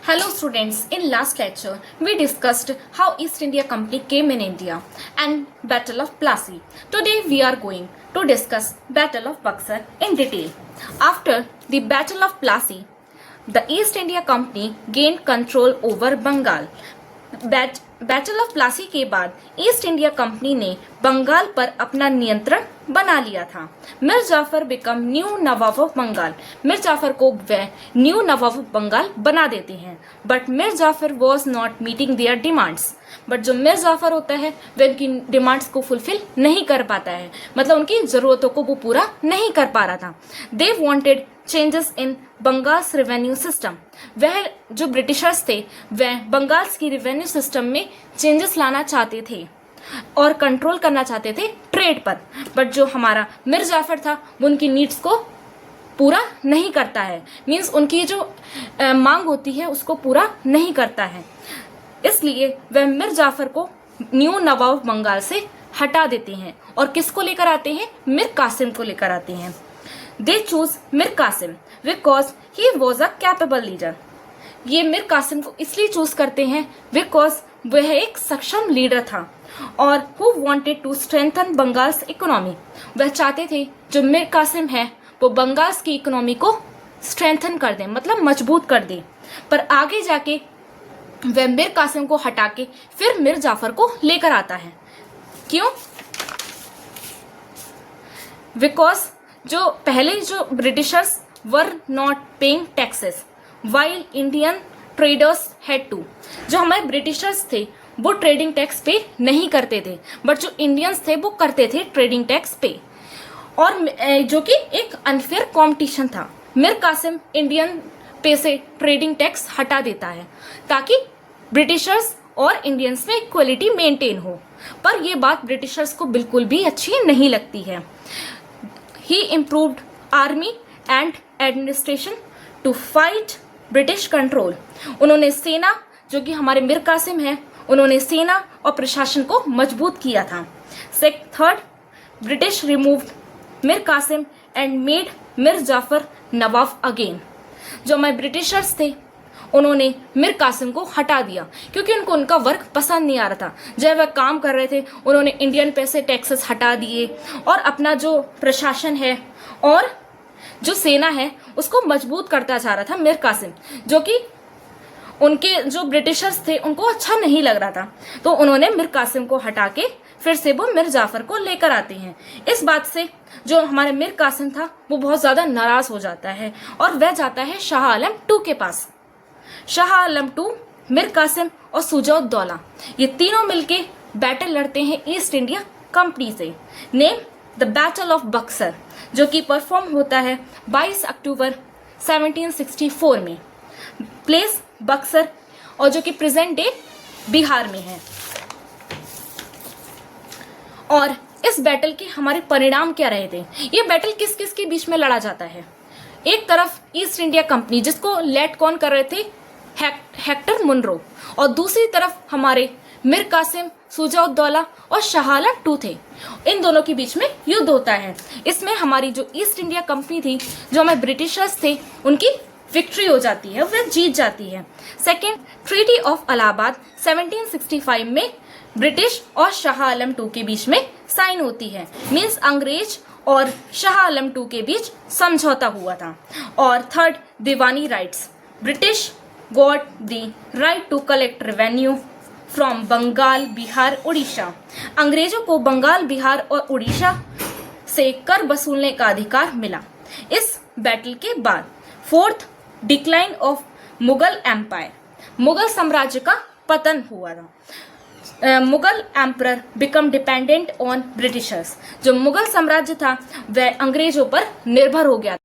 Hello students, in last lecture we discussed how East India Company came in India and Battle of Plassey. Today we are going to discuss Battle of Buxar in detail. After the Battle of Plassey, the East India Company gained control over Bengal. Battle of Plassey के बाद east India company ने बंगाल पर अपना नियंत्रण बना लिया था. Mir Jafar become new Nawab of Bengal. Mir Jafar को वह न्यू नवाब ऑफ बंगाल बना देते हैं. But Mir Jafar was not meeting their demands. But जो मीर जाफर होता है वह उनकी डिमांड्स को फुलफिल नहीं कर पाता है, मतलब उनकी जरूरतों को वो पूरा नहीं कर पा रहा था. They wanted changes in Bengal's revenue system. वह जो ब्रिटिशर्स थे वह बंगाल्स की रेवेन्यू सिस्टम में चेंजेस लाना चाहते थे और कंट्रोल करना चाहते थे ट्रेड पर. बट जो हमारा मीर जाफर था वो उनकी नीड्स को पूरा नहीं करता है, मीन्स उनकी जो मांग होती है उसको पूरा नहीं करता है. इसलिए वह मीर जाफर को न्यू नवाब बंगाल से हटा देते हैं और किसको लेकर आते हैं? मीर कासिम को लेकर आते हैं. They choose Mir Kasim because he was a capable leader. ये मीर कासिम को इसलिए चूज करते हैं बिकॉज वह एक सक्षम लीडर था और who wanted to strengthen Bengal's economy. वह चाहते थे जो मीर कासिम है वो बंगाल्स की इकोनॉमी को स्ट्रेंथन कर दे, मतलब मजबूत कर दे. पर आगे जाके वह मीर कासिम को हटा के फिर मीर जाफर को लेकर आता है. क्यों? बिकॉज जो पहले जो Britishers were not paying taxes while Indian traders had to. जो हमारे ब्रिटिशर्स थे वो ट्रेडिंग टैक्स पे नहीं करते थे, बट जो इंडियंस थे वो करते थे ट्रेडिंग टैक्स पे, और जो कि एक अनफेयर कॉम्पिटिशन था. मीर कासिम इंडियन पे से ट्रेडिंग टैक्स हटा देता है ताकि ब्रिटिशर्स और इंडियंस में इक्वलिटी मेंटेन हो. पर यह बात ब्रिटिशर्स को बिल्कुल भी अच्छी नहीं लगती है. He improved army and administration to fight British control. उन्होंने सेना, जो कि हमारे मीर कासिम है, उन्होंने सेना और प्रशासन को मजबूत किया था. Third, British removed Mir Kasim and made Mir Jafar Nawab again. जो हमारे ब्रिटिशर्स थे उन्होंने मीर कासिम को हटा दिया क्योंकि उनको उनका वर्क पसंद नहीं आ रहा था. जब वह काम कर रहे थे उन्होंने इंडियन पैसे टैक्सेस हटा दिए और अपना जो प्रशासन है और जो सेना है उसको मजबूत करता जा रहा था मीर कासिम, जो कि उनके जो ब्रिटिशर्स थे उनको अच्छा नहीं लग रहा था. तो उन्होंने मीर कासिम को हटा के फिर से वो मीर जाफर को लेकर आते हैं. इस बात से जो हमारे मीर कासिम था वो बहुत ज्यादा नाराज हो जाता है और वह जाता है शाह आलम टू के पास. शाह आलम टू, मीर कासिम और सुजा-उद-दौला, ये तीनों मिलके बैटल लड़ते हैं ईस्ट इंडिया कंपनी से. Name the battle of Buxar, जो कि परफॉर्म होता है 22 अक्टूबर 1764 में. प्लेस बक्सर, और जो कि प्रेजेंट डे बिहार में है. और इस बैटल के हमारे परिणाम क्या रहे थे? ये बैटल किस किस के बीच में लड़ा जाता है? एक तरफ ईस्ट इंडिया कंपनी, जिसको लेड कौन कर रहे थे? Hector Munro. और दूसरी तरफ हमारे मीर कासिम, सुजा-उद-दौला और शाह आलम टू थे. इन दोनों के बीच में युद्ध होता है. इसमें हमारी जो ईस्ट इंडिया कंपनी थी, जो हमारे ब्रिटिशर्स थे, उनकी विक्ट्री हो जाती है, वह जीत जाती है. सेकेंड, ट्रीटी ऑफ इलाहाबाद 1765 में ब्रिटिश और शाह आलम टू के बीच में साइन होती है. मीन्स अंग्रेज और शाह आलम टू के बीच समझौता हुआ था. और third, Diwani rights. British got the right to collect revenue from Bengal, Bihar, Orissa. अंग्रेजों को बंगाल, बिहार और उड़ीसा से कर वसूलने का अधिकार मिला. इस बैटल के बाद fourth, decline of Mughal empire. Mughal साम्राज्य का पतन हुआ था. Mughal emperor become dependent on Britishers. जो मुगल साम्राज्य था वह अंग्रेजों पर निर्भर हो गया.